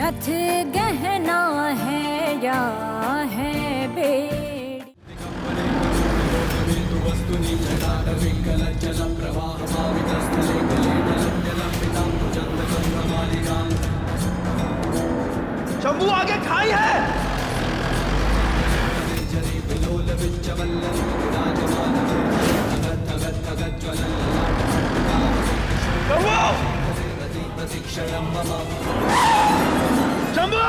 रथ गहना है या है बेड़ी। शंभू आगे खाई है। शंभू!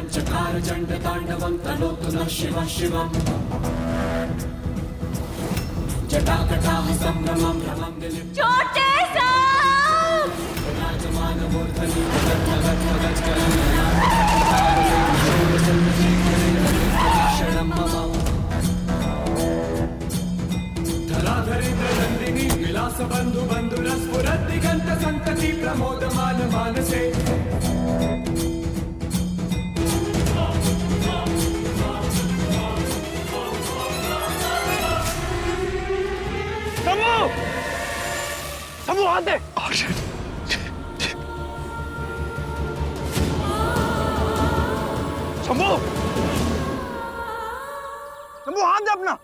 चकार तनोतु नः शिवः शिवम् जटाकटाः संभ्रमं भ्रमं दिलिं छोटे साहब विराजमानमूर्धनि क्षणं मम धराधरेन्द्रनन्दिनी विलासबन्धु बन्धुरस्फुरद्दिगन्त सन्तति प्रमोदमान मानसे शंभू हाथ दे। शंभू शंभू हाथ दे अपना।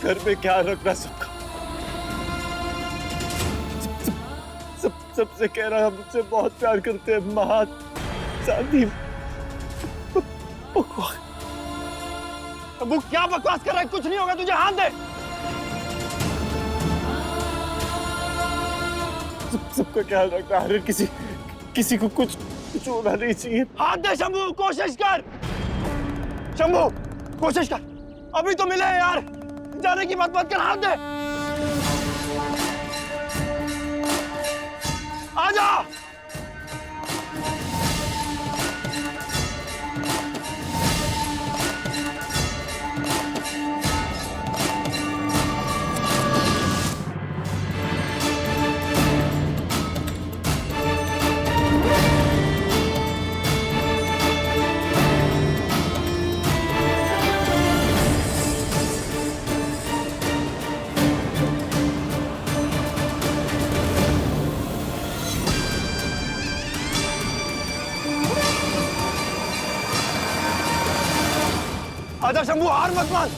घर में क्या रखना सबका सबसे कह रहा है मुझसे बहुत प्यार करते हैं। महान शादी शंभू क्या बकवास कर रहा है? कुछ नहीं होगा तुझे। हाथ दे। सबका ख्याल रखना हर किसी को कुछ होना नहीं चाहिए। हाथ दे शंभू। कोशिश कर शंभू, कोशिश कर। अभी तो मिले यार, जाने की बात कर। हाथ दे। आजा। आजा शंभू, हार मत मान।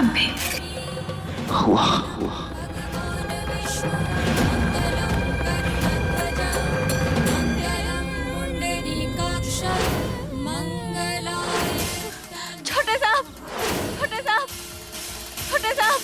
हम भी। हुआ। छोटे साहब, छोटे साहब, छोटे साहब।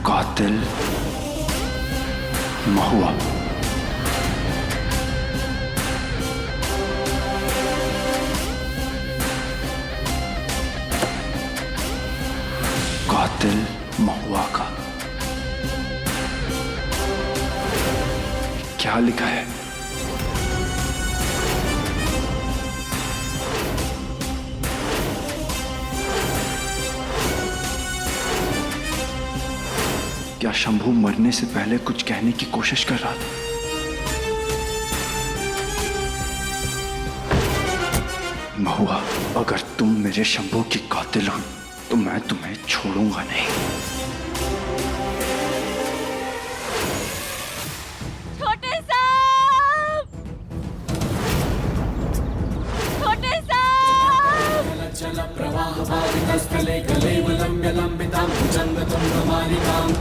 कातिल महुआ। कातिल महुआ का क्या लिखा है? क्या शंभू मरने से पहले कुछ कहने की कोशिश कर रहा था? महुआ, अगर तुम मेरे शंभू की कातिल हो तो मैं तुम्हें छोड़ूंगा नहीं। छोटे साहब, छोटे साहब। चल प्रवाह स्थले कलेवलंब्य लंबितां भुजंगतुंगमालिकाम्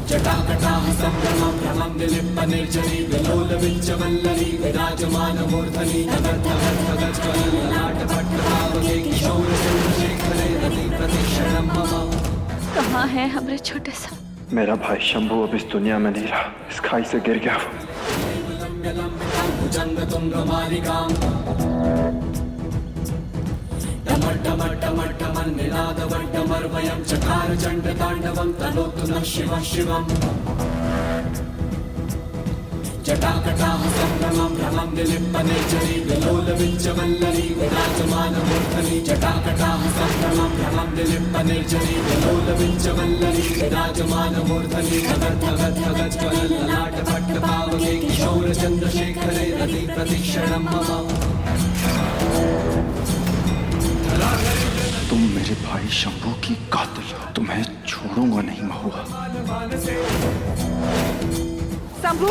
जटाकटाह संभ्रमं भ्रमं विलिम्ब निर्जरी विलोलविंचवल्लरी विराजमानमूर्धनि तगद्धगद्धगज्ज्वलल्ललाटपट्टभावके किशोरचन्द्रशेखरे रतिप्रतिक्षणं मम। कहाँ है हमारे छोटे साहब? मेरा भाई शंभू अब इस दुनिया में नहीं रहा, इस खाई से गिर गया। भुजंगतुंगमालिकाम् डमड्डमड्डमड्डमन्निनादवड्डमर्वयं चकार चण्डताण्डवं तनोतु नः शिवः शिवम् जटाकटाह संभ्रमं भ्रमं विलिम्ब निर्जरी विलोलविंचवल्लरी विराजमानमूर्धनि जटाकटाह संभ्रमं भ्रमं विलिम्ब निर्जरी विलोलविंचवल्लरी विराजमानमूर्धनि तगद्धगद्धगज्ज्वलल्ललाटपट्टभावके किशोरचन्द्रशेखरे रतिप्रतिक्षणं मम। तुम मेरे भाई शंभू की कातिल हो, तुम्हें छोड़ूंगा नहीं महुआ। शंभू,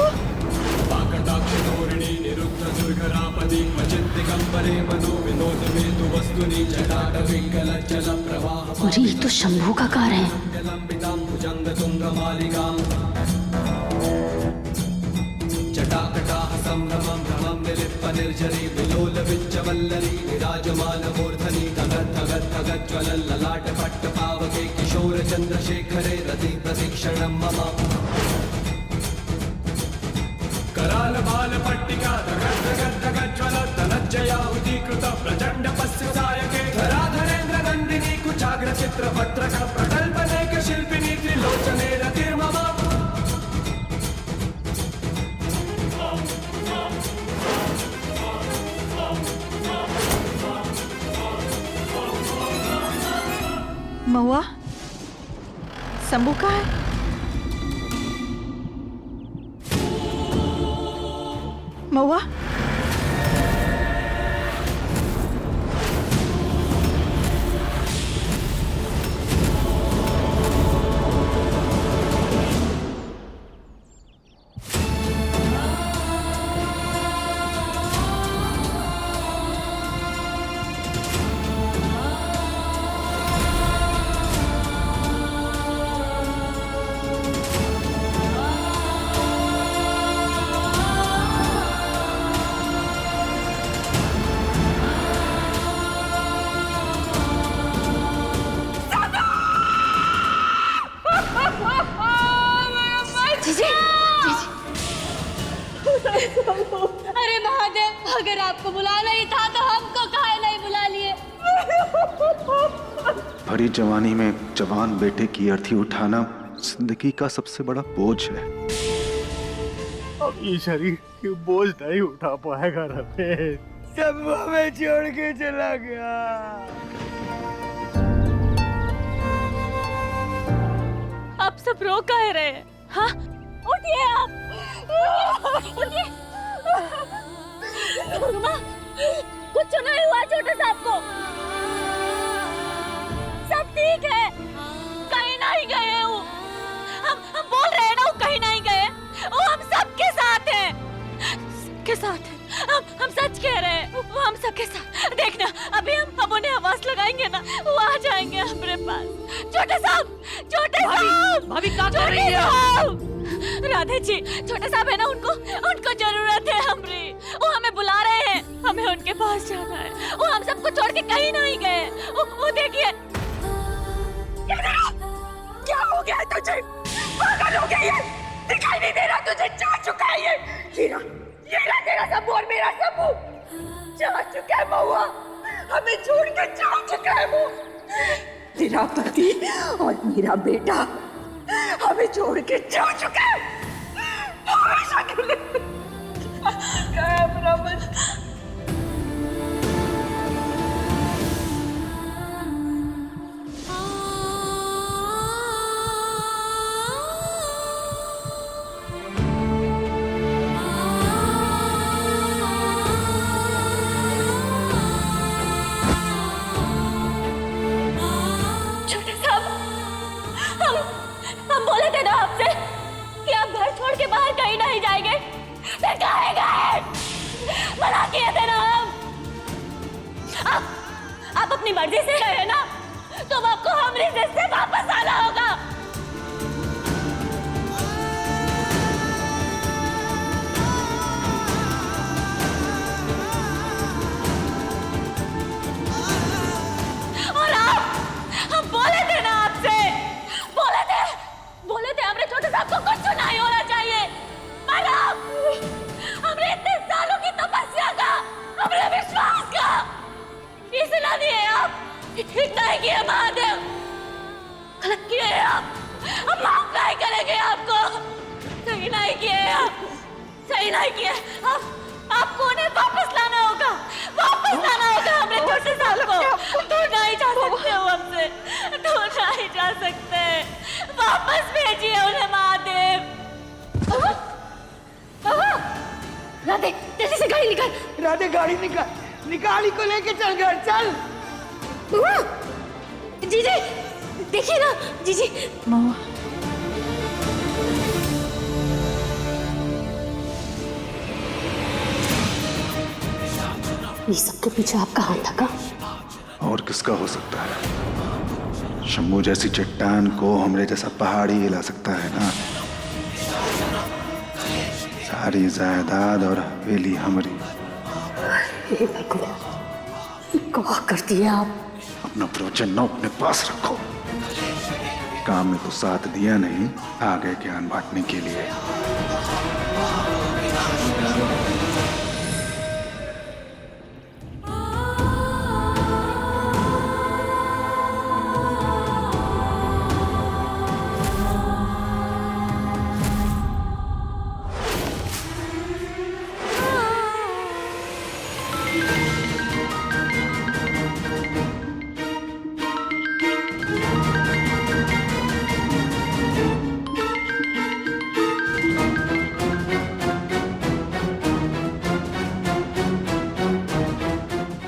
पाकटाक्षधोरिणी निरुद्ध दुर्गरापदी क्वचित् दिगम्बरे मनो विनोद हेतु वस्तुनि जटाटपिङ्गलज्जल प्रवाह। और ये तो शंभू का कार है। लंबितां भुजंगतुंगमालिकाम् जटाकटाह संभ्रमं भ्रमं विलिम्ब निर्जरी विलोलविंचवल्लरी विराजमानमूर्धनि तगद्धगद्धगज्ज्वलल्ललाटपट्टभावके किशोरचन्द्रशेखरे रतिप्रतिक्षणं मम। करालबालपट्टिका तगद्धगद्धगज्ज्वल धनञ्जयाहुतीकृत प्रचण्डपस्य सायके धराधरेन्द्रनन्दिनी कुचाग्रचित्रपत्रक प्रकल्पनेक शिल्पिनी त्रिलोचने रतिर्मम। महुआ, शंभू का है? महुआ, अरे महादेव, अगर आपको बुलाना ही था तो हमको काहे नहीं बुला लिए? भरी जवानी में जवान बेटे की अर्थी उठाना जिंदगी का सबसे बड़ा बोझ है। ये शरीर बोझ नहीं उठा पाएगा रमेश। सब हमें छोड़ के चला गया। आप सब रो कह रहे हैं? हाँ, उठिए आप, उठिए। कुछ नहीं हुआ छोटे साहब को, सब ठीक है, कहीं नहीं गए वो। हम बोल रहे हैं ना, वो कहीं नहीं गए, वो हम सबके साथ हैं, सबके साथ हैं। हम सच कह रहे हैं, वो हम सबके साथ। देखना अभी हम उन्हें आवाज लगाएंगे ना, वो आ जाएंगे हमारे पास। छोटे साहब, छोटे साहब, भाभी क्या कर रही है? राधे जी, छोटे साहब है ना, उनको जरूरत है हमारी। वो हमें बुला रहे हैं, हमें उनके पास जाना है। वो हम सबको छोड़ के कहीं नहीं गए। वो देखिए, क्या हो गया है तुझे? पागल हो गई है? दिखाई नहीं दे रहा तुझे? जा चुका है ये रहा तेरा सबू और मेरा सबू। जा चुका है महुआ, हमें छोड़ के जा चुका है वो। तेरा पति और मेरा बेटा हमें छोड़ के जा चुका है, हमेशा के लिए। हम बोले थे ना आपसे कि आप घर छोड़ के बाहर कहीं नहीं जाएंगे, फिर कहाँ गए? मना किए थे ना हम। आप अपनी मर्जी से गए ना, तो आपको हमारी जिद से वापस आना होगा। और हम बोले थे ना आपसे, बोले थे हमरे छोटे साहब को कुछ नहीं होना चाहिए। हमने इतने सालों की तपस्या का, हमने विश्वास का, इसे ना दिए आप। इतना ही किया महादेव, गलत किए आप। हम माफ नहीं करेंगे आपको। सही नहीं किए आप, सही नहीं किए। आपको उन्हें वापस लाना होगा, वापस लाना होगा हमरे छोटे साहब को। दूर नहीं जा सकते हो हमसे, दूर नहीं जा सकते। वापस भेजिए उन्हें महादेव। राधे, जल्दी से गाड़ी निकाल। राधे गाड़ी निकाली को लेके चल घर, चल। जीजी, देखिए ना जीजी। महुआ, ये सबके पीछे आपका हाथ था का? और किसका हो सकता है? शंभू जैसी चट्टान को हमरे जैसा पहाड़ी हिला सकता है ना। सारी जायदाद और हवेली हमारी। हे भगवान, क्या करती है आप? अपना प्रवचन न अपने पास रखो। काम में तो साथ दिया नहीं, आगे ज्ञान बांटने के लिए।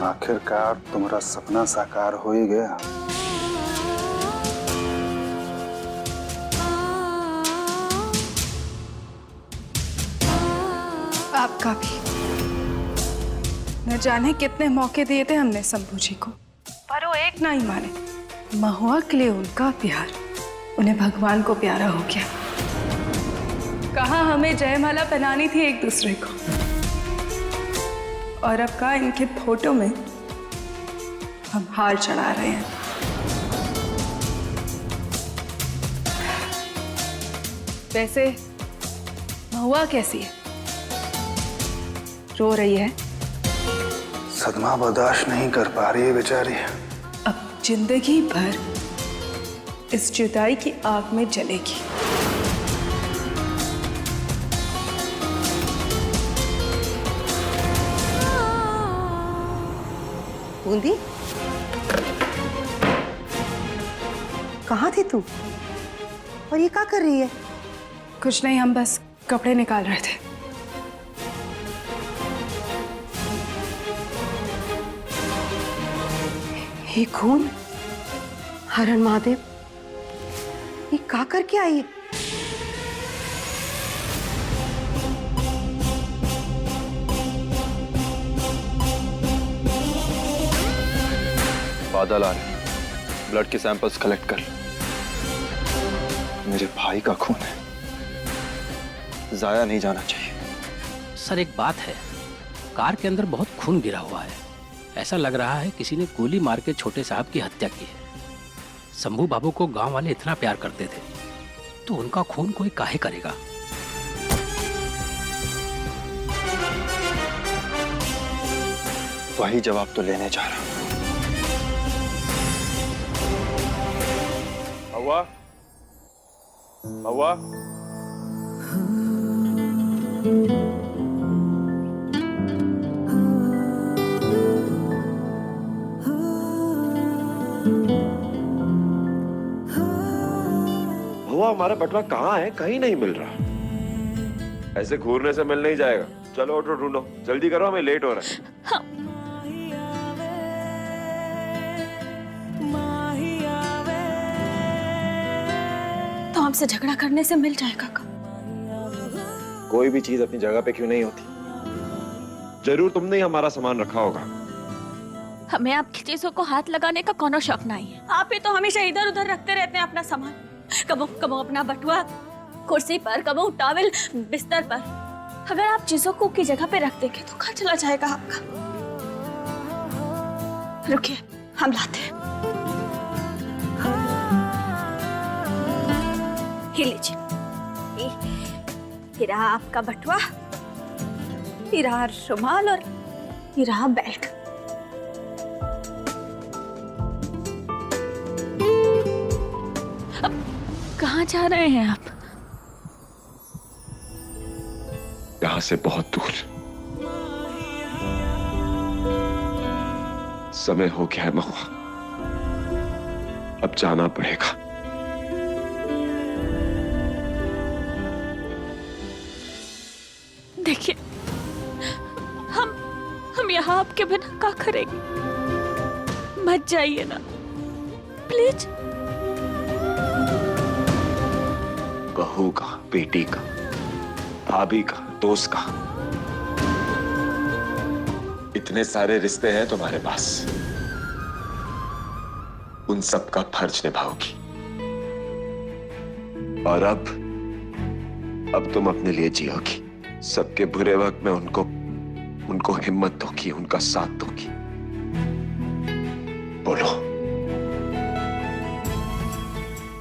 आखिरकार तुम्हारा सपना साकार हो ही गया। आपका भी। न जाने कितने मौके दिए थे हमने शंभू जी को, पर वो एक नहीं माने। महुआ के लिए उनका प्यार उन्हें भगवान को प्यारा हो गया। कहा हमें जयमाला पहनानी थी एक दूसरे को, और अब कहा इनके फोटो में हम हार चढ़ा रहे हैं। वैसे महुआ कैसी है? रो रही है? सदमा बर्दाश्त नहीं कर पा रही है बेचारी। अब जिंदगी भर इस जुदाई की आग में जलेगी। बूंदी, कहाँ थी तू? और ये क्या कर रही है? कुछ नहीं, हम बस कपड़े निकाल रहे थे। ये खून, हरण महादेव, ये क्या करके आई है? बादल आ रहे, ब्लड के सैंपल्स कलेक्ट कर। मेरे भाई का खून है, जाया नहीं जाना चाहिए। सर एक बात है, कार के अंदर बहुत खून गिरा हुआ है। ऐसा लग रहा है किसी ने गोली मार के छोटे साहब की हत्या की है। शंभू बाबू को गांव वाले इतना प्यार करते थे, तो उनका खून कोई काहे करेगा? वही जवाब तो लेने जा रहा हूं। हवा, हवा, हुआ हमारा बटवा कहाँ है? कहीं नहीं मिल रहा। ऐसे घूरने से मिल नहीं जाएगा। चलो ऑटो ढूंढो, जल्दी करो, हमें लेट हो रहा है। हाँ। तो हमसे झगड़ा करने से मिल जाएगा का? कोई भी चीज अपनी जगह पे क्यों नहीं होती? जरूर तुमने ही हमारा सामान रखा होगा। हमें आपकी चीजों को हाथ लगाने का कोनो शौक नहीं है। आप ही तो हमेशा इधर उधर रखते रहते हैं अपना सामान। कबो कबो अपना बटुआ कुर्सी पर, कबो टॉवेल बिस्तर पर। अगर आप चीजों को की जगह पे रख देंगे तो कहाँ चला जाएगा आपका? रुकिए, हम लाते हैं। ये लीजिए, ये रहा आपका बटुआ, ये रहा रुमाल और ये रहा बेल्ट। कहाँ जा रहे हैं आप? यहां से बहुत दूर। समय हो गया है महुआ, अब जाना पड़ेगा। देखिए, हम यहाँ आपके बिना क्या करेंगे? मत जाइए ना, प्लीज। बहू का, बेटी का, भाभी का, दोस्त का, इतने सारे रिश्ते हैं तुम्हारे पास। उन सब का फर्ज निभाओगी। और अब तुम अपने लिए जियोगी। सबके बुरे वक्त में उनको हिम्मत दोगी, उनका साथ दोगी। बोलो,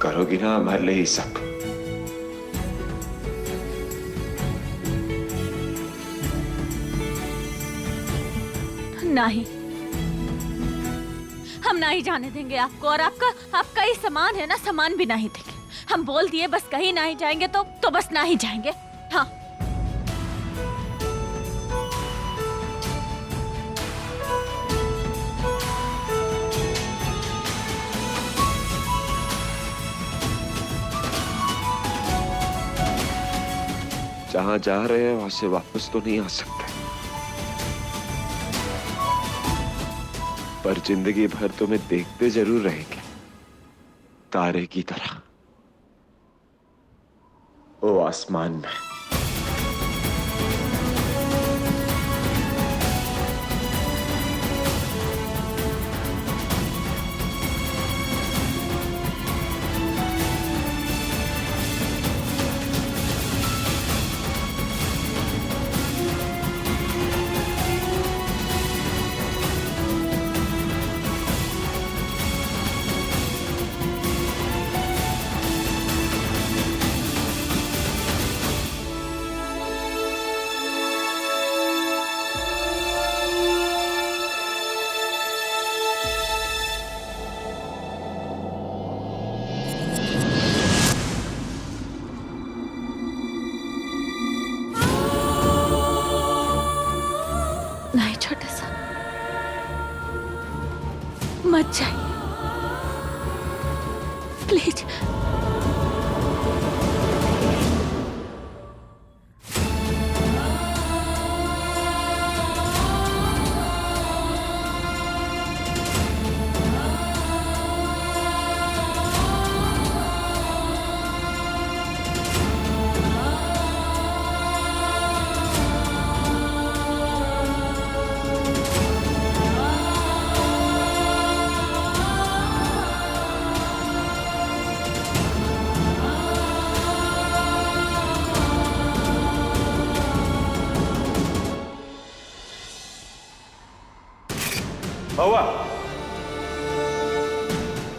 करोगी ना हमारे लिए ये सब? नहीं, हम नहीं जाने देंगे आपको। और आपका ये सामान है ना, सामान भी नहीं देंगे। हम बोल दिए बस, कहीं नहीं जाएंगे तो बस नहीं जाएंगे। हाँ, जहां जा रहे हैं वहां से वापस तो नहीं आ सकते, पर जिंदगी भर तुम्हें देखते जरूर रहेंगे, तारे की तरह वो आसमान में। मत जाइए प्लीज। महुआ,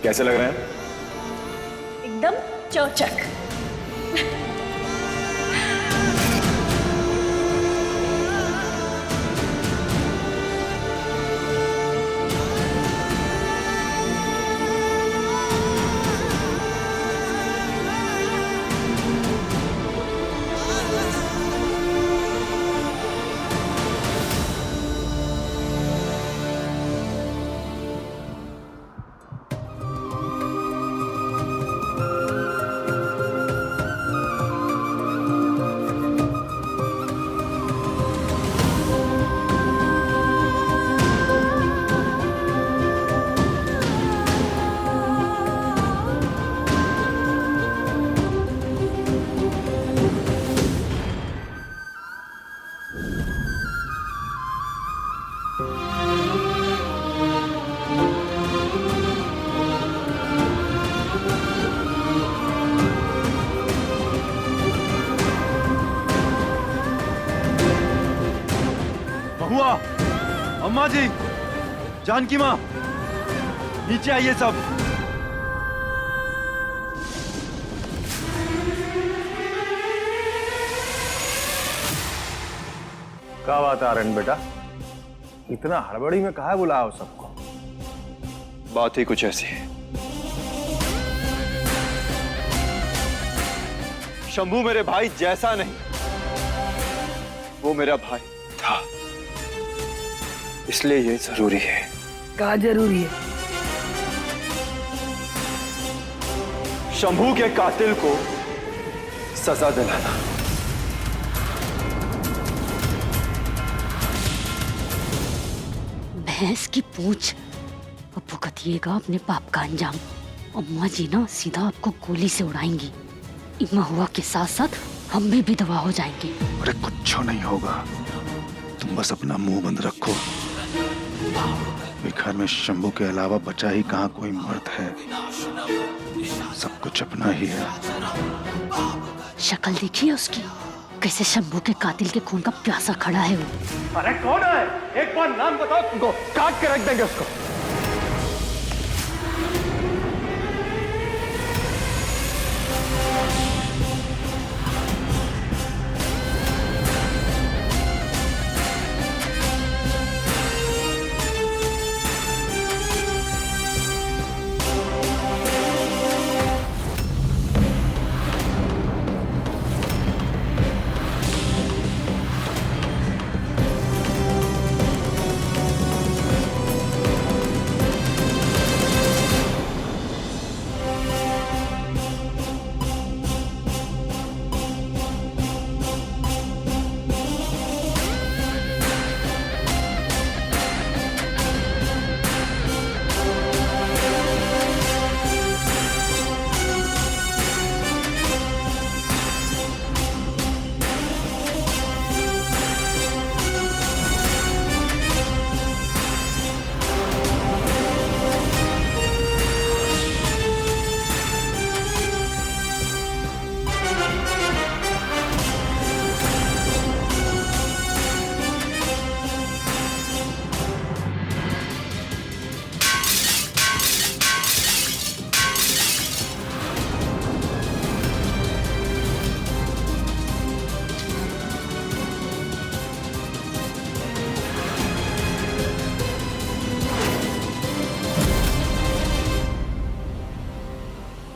कैसे लग रहे हैं? एकदम चौचक। महुआ, अम्मा जी, जानकी माँ, नीचे आइए सब। क्या बात है आर्यन बेटा, इतना हड़बड़ी में कहाँ बुलाया सबको? बात ही कुछ ऐसी है। शंभू मेरे भाई जैसा नहीं, वो मेरा भाई था, इसलिए ये जरूरी है। क्या जरूरी है? शंभू के कातिल को सजा दिलाना। भैंस की पूंछ, अब भुगतिएगा अपने पाप का अंजाम। अम्मा जी ना सीधा आपको गोली से उड़ाएंगी। महुआ के साथ साथ हम भी विधवा हो जाएंगे। अरे कुछ नहीं होगा, तुम बस अपना मुंह बंद रखो। घर में शंभू के अलावा बचा ही कहाँ कोई मर्द है, सब कुछ अपना ही है। शक्ल देखिए उसकी, कैसे शंभू के कातिल के खून का प्यासा खड़ा है वो। अरे कौन है? एक बार नाम बताओ, तुमको काट के रख देंगे उसको।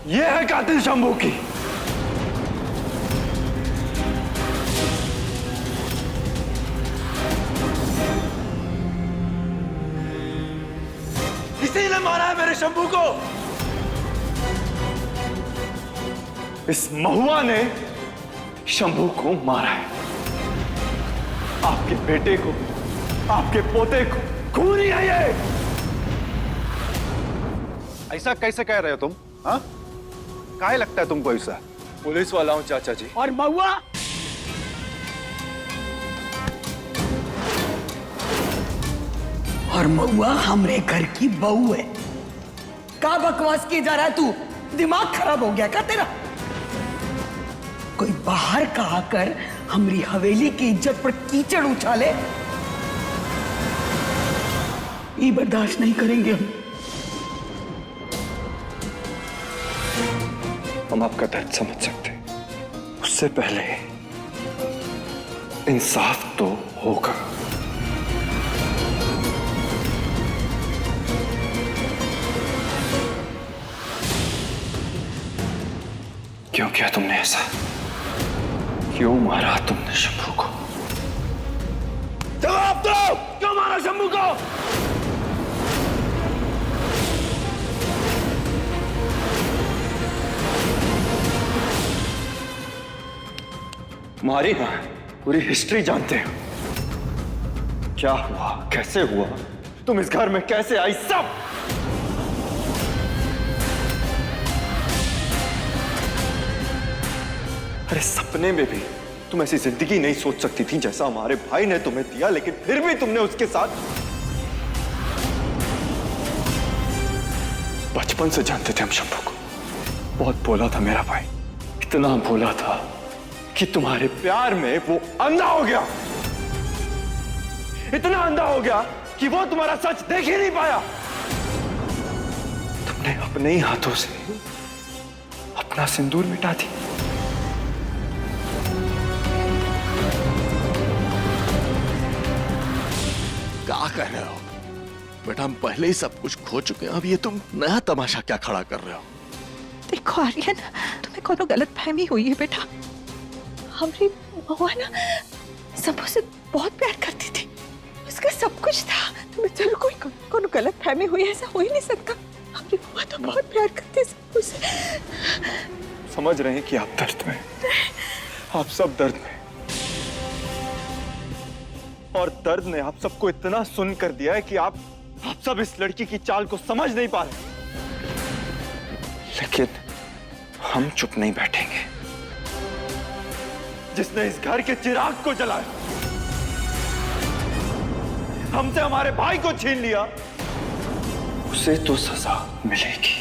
ये है कातिल शंभू की। किसी ने मारा है मेरे शंभू को। इस महुआ ने शंभू को मारा है। आपके बेटे को, आपके पोते को खूनी है ये। ऐसा कैसे कह रहे हो तुम? हाँ, काहे लगता है तुमको ऐसा? पुलिस वाला हूं चाचा जी। और महुआ हमरे घर की बहू है। का बकवास किए जा रहा है तू? दिमाग खराब हो गया क्या तेरा? कोई बाहर का आकर हमारी हवेली की इज्जत पर कीचड़ उछाले, ये बर्दाश्त नहीं करेंगे हम आपका दर्द समझ सकते हैं। उससे पहले इंसाफ तो होगा। क्यों किया तुमने ऐसा? क्यों मारा तुमने शंभू को? जवाब दो! क्यों मारा शंभू को? मारी ना, पूरी हिस्ट्री जानते हो। क्या हुआ, कैसे हुआ, तुम इस घर में कैसे आई, सब। अरे सपने में भी तुम ऐसी जिंदगी नहीं सोच सकती थी जैसा हमारे भाई ने तुम्हें दिया, लेकिन फिर भी तुमने उसके साथ। बचपन से जानते थे हम शंभू को। बहुत भोला था मेरा भाई, इतना भोला था कि तुम्हारे प्यार में वो अंधा हो गया। इतना अंधा हो गया कि वो तुम्हारा सच देख ही नहीं पाया। तुमने अपने ही हाथों से अपना सिंदूर मिटा दी। क्या कर रहे हो बेटा? हम पहले ही सब कुछ खो चुके हैं, अब ये तुम नया तमाशा क्या खड़ा कर रहे हो? देखो आर्यन, तुम्हें कोनो गलत फहमी हुई है बेटा। हमारी महुआ ना सबों से बहुत प्यार करती थी, उसका सब कुछ था। तुम्हें चलो कोई कोनो गलत फहमी हुई, ऐसा हो ही नहीं सकता। हमारी महुआ तो बहुत प्यार करती है सबों से। समझ रहे हैं कि आप दर्द में, आप सब दर्द में, और दर्द ने आप सबको इतना सुन कर दिया है कि आप सब इस लड़की की चाल को समझ नहीं पा रहे। लेकिन हम चुप नहीं बैठेंगे। जिसने इस घर के चिराग को जलाया, हमसे हमारे भाई को छीन लिया, उसे तो सजा मिलेगी।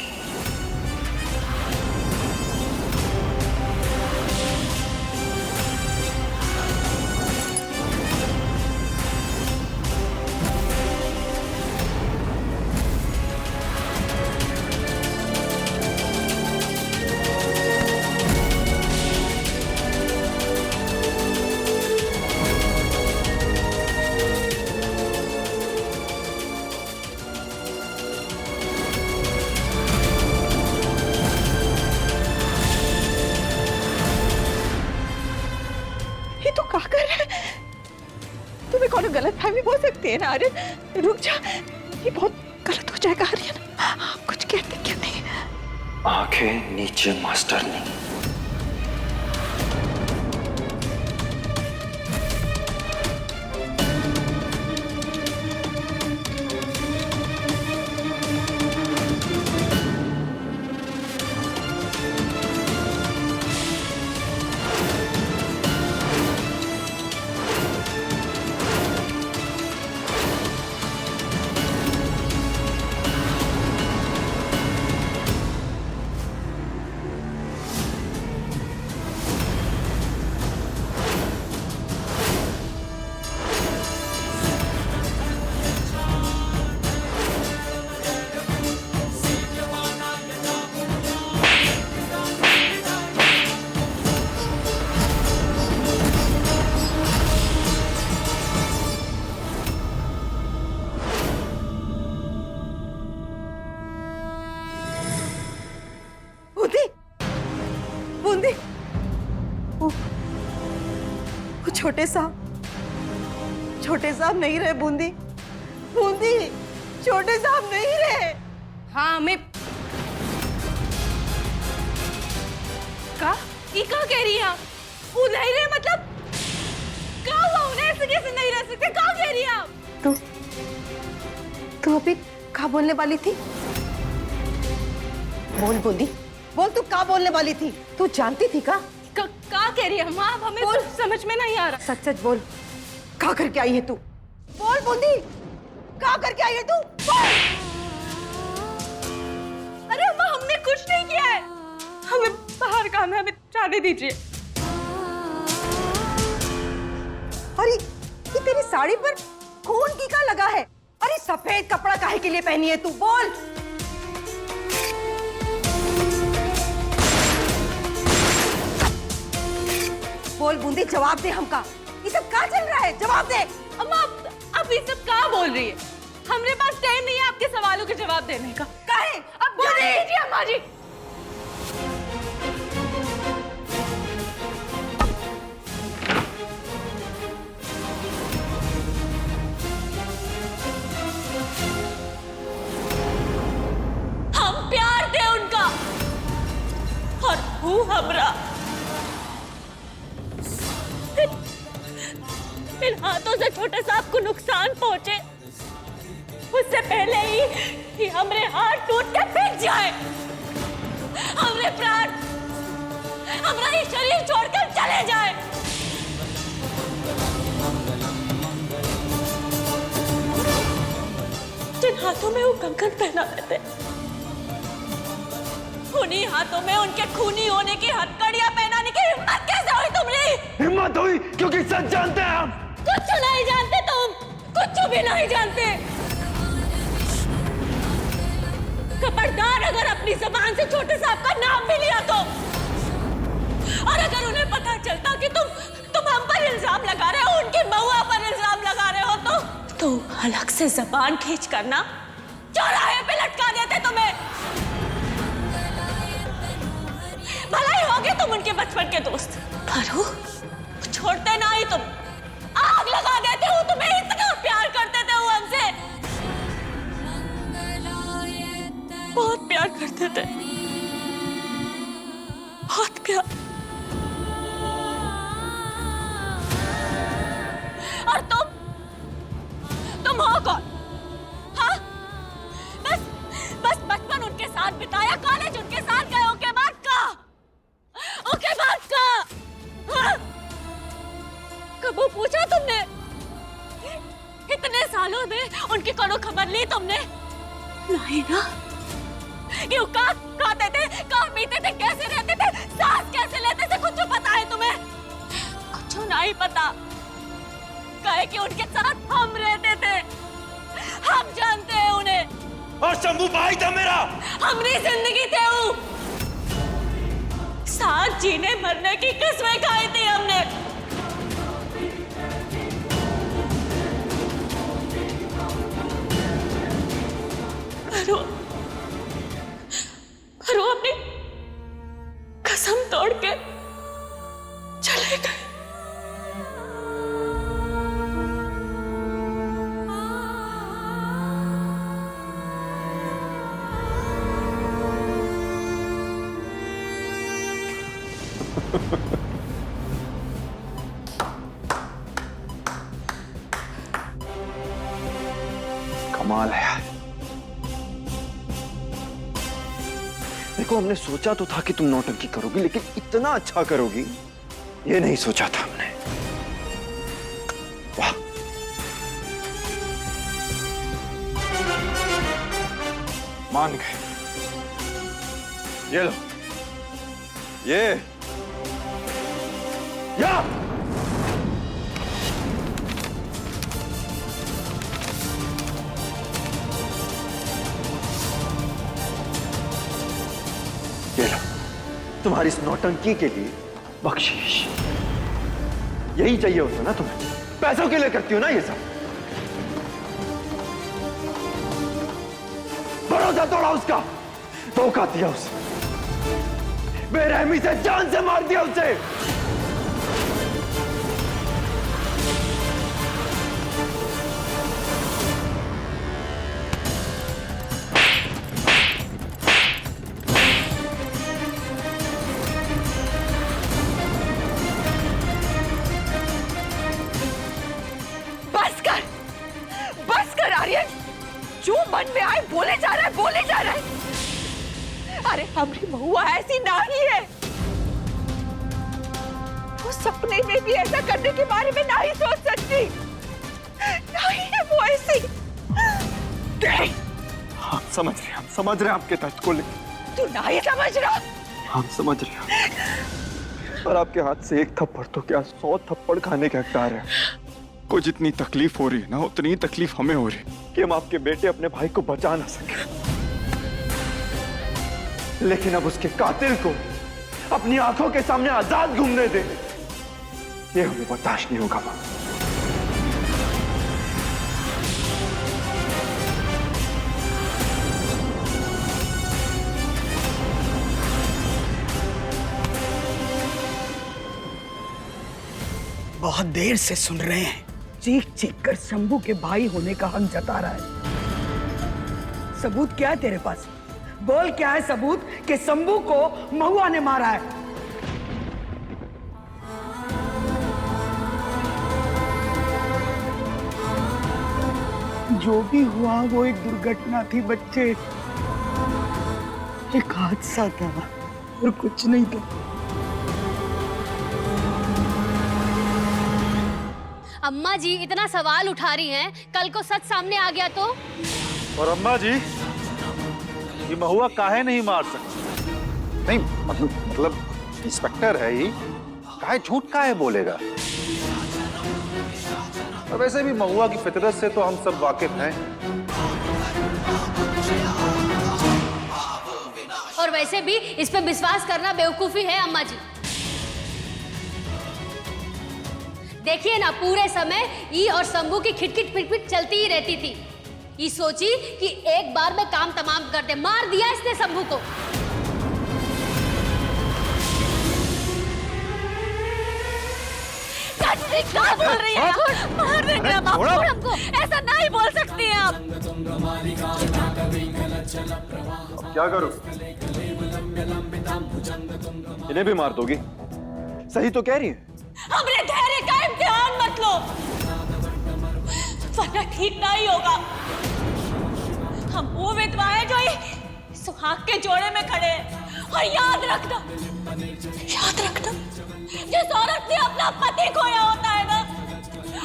गलत फहमी हो सकती है ना आर्यन? रुक जा, ये बहुत गलत हो जाएगा आर्यन। आप कुछ कहते क्यों नहीं? आंखें नीचे मास्टर नहीं। छोटे साहब नहीं रहे बूंदी, बूंदी छोटे साहब नहीं रहे। हाँ मैं का कह रही है आप? वो नहीं रहे मतलब क्या हुआ उन्हें? ऐसे कैसे नहीं रह सकते? क्या कह रही है आप? तू अभी क्या बोलने वाली थी? बोल बोली, बोल तू क्या बोलने वाली थी? तू जानती थी का कह रही है माँ? हमें तो समझ में नहीं आ रहा। सच सच बोल, क्या करके आई है तू? बोल बूंदी, क्या करके आई है तू? अरे अम्मा हमने कुछ नहीं किया है, हमें बाहर काम है, हमें जाने दीजिए। अरे ये तेरी साड़ी पर खून की का लगा है? अरे सफेद कपड़ा काहे के लिए पहनी है तू? बोल। बोल बूंदी, जवाब दे हमका। ये सब क्या चल रहा है? जवाब दे। अम्मा अब ये सब क्या बोल रही है? हमारे पास टाइम नहीं है आपके सवालों के जवाब देने का। काहे? अब बोल दीजिए अम्मा जी। हम प्यार थे उनका और वो हमरा इन हाथों से छोटे साहब को नुकसान पहुंचे उससे पहले ही कि हमरे हाथ टूट के बिक जाए, हमरे प्राण हमरा ये शरीर छोड़कर चले जाए। जिन हाथों में वो कंकन पहना थे उन्हीं हाथों में उनके खूनी होने की हथकड़ियां पहनाने की हिम्मत कैसे हुई तुम्हारी? हिम्मत हुई क्योंकि सच जानते हैं हम। कुछ नहीं जानते तुम, कुछ भी नहीं जानते। खबरदार अगर अपनी जबान से छोटे साहब का नाम भी लिया तो, और अगर उन्हें पता चलता कि तुम हम पर इल्जाम लगा रहे हो, उनकी महुआ पर इल्जाम लगा रहे हो तो अलग से जबान खींच कर ना चौराहे पे लटका देते तुम्हें। भला ही होगे तुम उनके बचपन के दोस्त, पर छोड़ते ना ही तुम, आग लगा देते हो। तुम्हें इतना प्यार करते थे वो हमसे, बहुत प्यार करते थे, बहुत प्यार। और तुम हो कौन? हाँ, बस बचपन उनके साथ बिताया, कॉलेज उनके साथ गए, ओके बाद का हाँ? कबू पूछा तुमने? इतने सालों में उनकी कोनो खबर ली तुमने? नहीं ना। क्यों खाते थे, कहाँ पीते थे, कैसे रहते थे, सांस कैसे लेते थे, कुछ पता है तुम्हें? कुछ नहीं पता। कहे कि उनके साथ हम रहते थे, हम जानते हैं उन्हें। और शंभू भाई था मेरा, हमारी जिंदगी थे वो। साथ जीने मरने की किस्में खाई थी हमने। पर वो अपनी कसम तोड़ के चले गए। कमाल है यार। देखो हमने सोचा तो था कि तुम नौटंकी करोगी, लेकिन इतना अच्छा करोगी ये नहीं सोचा था हमने। वाह। मान गए। ये लो, ये या ये लो, तुम्हारी इस नौटंकी के लिए बख्शीश। यही चाहिए होता ना तुम्हें? पैसों के लिए करती हो ना ये सब? भरोसा तोड़ा उसका, धोखा दिया उसे, बेरहमी से जान से मार दिया उसे। आर्यन जो मन में आए बोले जा रहा है, बोले जा रहा है। अरे हमारी महुआ ऐसी नहीं है, वो सपने में भी ऐसा करने के बारे में नहीं सोच सकती। नहीं है वो ऐसी। हम समझ रहे हैं, हम समझ रहे हैं आपके दर्द को, लेकिन तू नहीं समझ रहा। हम समझ रहे हैं, पर आपके हाथ से एक थप्पड़ तो क्या 100 थप्पड़ खाने के हकदार है। को जितनी तकलीफ हो रही है ना, उतनी ही तकलीफ हमें हो रही है कि हम आपके बेटे अपने भाई को बचा ना सके। लेकिन अब उसके कातिल को अपनी आंखों के सामने आजाद घूमने दे, ये हमें बर्दाश्त नहीं होगा मां। बहुत देर से सुन रहे हैं, चीख चीख कर शंभू के भाई होने का हक जता रहा है। सबूत क्या है तेरे पास? बोल क्या है सबूत कि शंभू को महुआ ने मारा है? जो भी हुआ वो एक दुर्घटना थी बच्चे, एक हादसा था और कुछ नहीं था। अम्मा जी इतना सवाल उठा रही हैं, कल को सच सामने आ गया तो? और अम्मा जी, ये महुआ काहे नहीं मार सकती? नहीं मतलब इंस्पेक्टर है ही, काहे झूठ काहे बोलेगा? और वैसे भी महुआ की फितरत से तो हम सब वाकिफ हैं। और वैसे भी इस पे विश्वास करना बेवकूफी है अम्मा जी। देखिए ना, पूरे समय ई और शंभू की खिटखिट पिटपिट चलती ही रहती थी। ये सोची कि एक बार में काम तमाम कर दे, मार दिया इसने शंभू को। क्या बोल रही है? मार देंगे हम आपको, हमको ऐसा नहीं बोल सकती हैं आप। क्या करूं? इन्हें भी मार दोगी? सही तो कह रही है। हमने धैर्य का इम्तिहान मत लो, वरना ठीक नहीं होगा। हम वो विधवा है जो सुहाग के जोड़े में खड़े हैं। और याद रखना, जिस औरत ने अपना पति खोया होता है ना,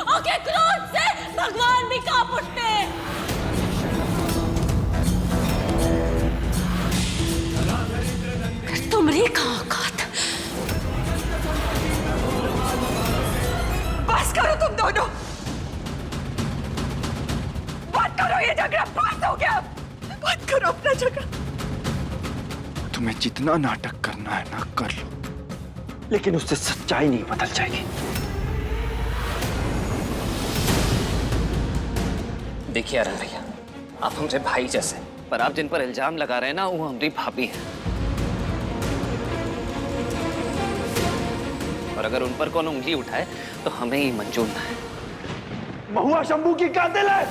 उसके क्रोध से भगवान भी कांप उठते हैं। तुम्हारी कहाँ औकात? बस करो तुम दोनों, बंद करो ये झगड़ा, बंद हो गया। बंद करो अपना झगड़ा। तुम्हें जितना नाटक करना है ना कर लो, लेकिन उससे सच्चाई नहीं बदल जाएगी। देखिए अरुण भैया, आप हमसे भाई जैसे, पर आप जिन पर इल्जाम लगा रहे हैं ना, वो हमारी भाभी है। और अगर उन पर कौन उंगली उठाए तो हमें ही मंजूर ना है। महुआ शंभू की कातिल है।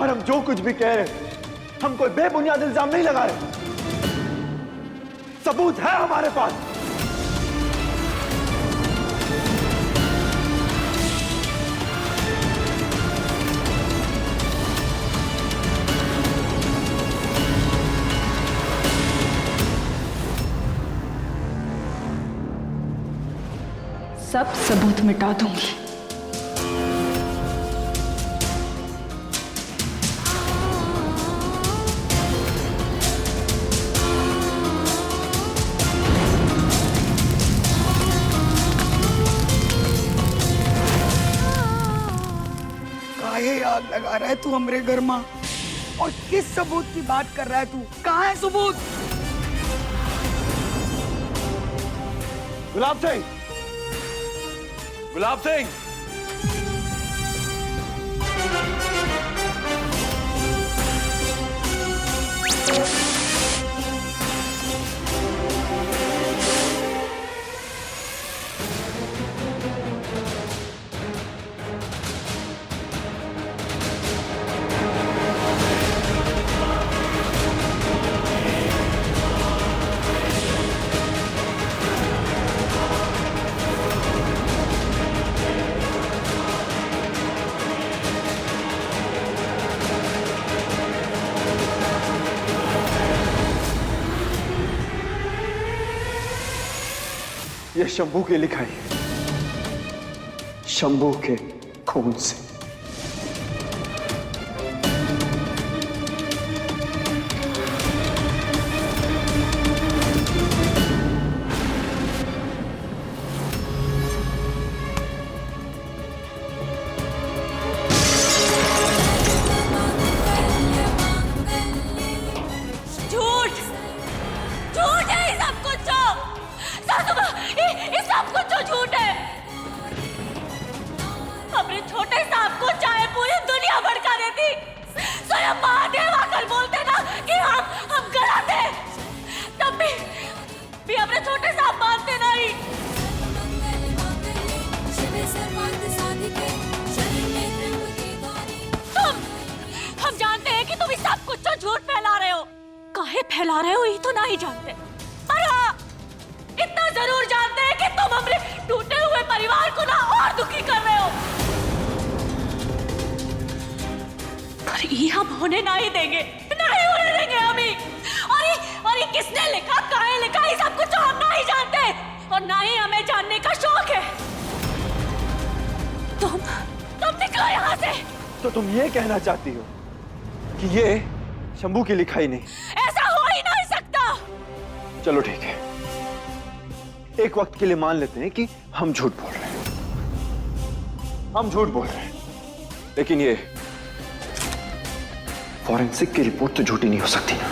और हम जो कुछ भी कह रहे हैं, हम कोई बेबुनियाद इल्जाम नहीं लगा रहे। सबूत है हमारे पास। सब सबूत मिटा दूंगी। काहे आग लगा रहा है तू हमरे घर में? और किस सबूत की बात कर रहा है तू? कहाँ है सबूत? गुलाब सिंह, गुलाब सिंह, ये शंभू की लिखाई है, शंभू के खून से। फैला रहे हो ये तो नहीं जानते, पर हाँ इतना जरूर जानते हैं कि तुम हमरे टूटे हुए परिवार को ना और दुखी कर रहे हो। पर ये हम होने नहीं देंगे, नहीं होने देंगे हम ही। और ये किसने लिखा, काहे लिखा, ये सब कुछ तो हम नहीं जानते और ना ही हमें जानने का शौक है। तुम निकलो यहाँ से। तो तुम ये कहना चाहती हो कि ये शंभू की लिखाई नहीं? ऐसा हो ही नहीं सकता। चलो ठीक है, एक वक्त के लिए मान लेते हैं कि हम झूठ बोल रहे हैं, हम झूठ बोल रहे हैं, लेकिन ये फॉरेंसिक की रिपोर्ट तो झूठी नहीं हो सकती ना।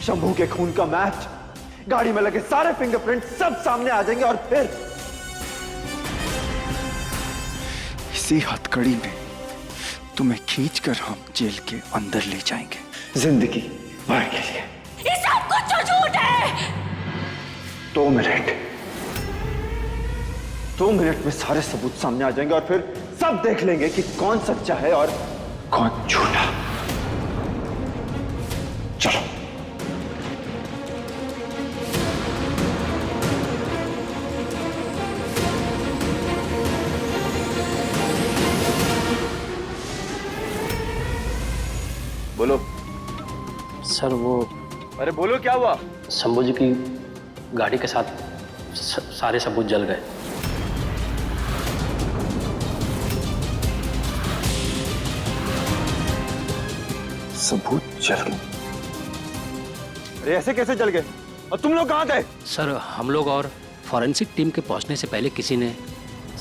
शंभू के खून का मैच, गाड़ी में लगे सारे फिंगरप्रिंट सब सामने आ जाएंगे और फिर इसी हथकड़ी में तुम्हें खींचकर हम जेल के अंदर ले जाएंगे जिंदगी भर के लिए। ये सब कुछ जो झूठ है। 2 मिनट में सारे सबूत सामने आ जाएंगे और फिर सब देख लेंगे कि कौन सच्चा है और कौन झूठा। चलो। बोलो। सर वो, अरे बोलो क्या हुआ? शंभू जी की गाड़ी के साथ सारे सबूत जल गए। सबूत जल गए? अरे ऐसे कैसे जल गए? और तुम लोग कहाँ थे? सर हम लोग और फॉरेंसिक टीम के पहुंचने से पहले किसी ने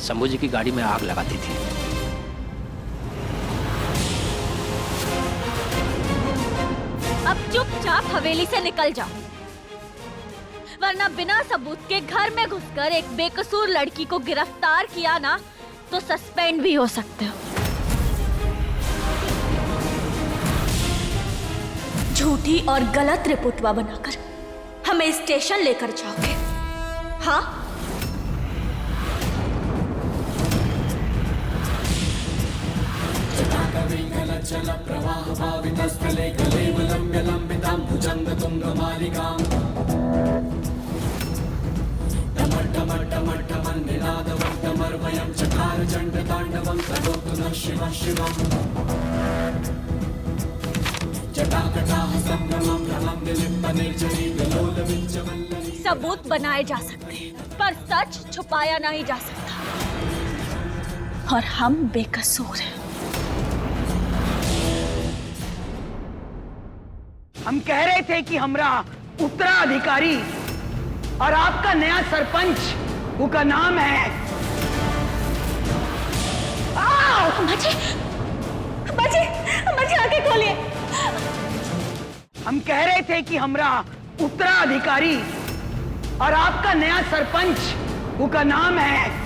शंभू जी की गाड़ी में आग लगा दी थी। अब चुपचाप हवेली से निकल जाओ, वरना बिना सबूत के घर में घुसकर एक बेकसूर लड़की को गिरफ्तार किया ना तो सस्पेंड भी हो सकते हो। झूठी और गलत रिपोर्टवा बनाकर हमें स्टेशन लेकर जाओगे, हाँ? चल प्रवाह भावितस्थले कलेवलम्ब्य लम्बितां भुजङ्गतुङ्गमालिकाम् टमट्टमट्टमट्टमन्निनादवट्टमर्वयं चकार चण्डताण्डवं तनोतु नः शिवः शिवम् जटाकटाः संभ्रमं भ्रमं निलिम्बनिर्जरीगलोलविञ्चवल्लरी। सबूत बनाए जा सकते हैं पर सच छुपाया नहीं जा सकता, और हम बेकसूर हैं। हम कह रहे थे कि हमरा उत्तराधिकारी और आपका नया सरपंच, वो का नाम है अम्माजी आगे खोलिए। हम कह रहे थे कि हमरा उत्तराधिकारी और आपका नया सरपंच, वो का नाम है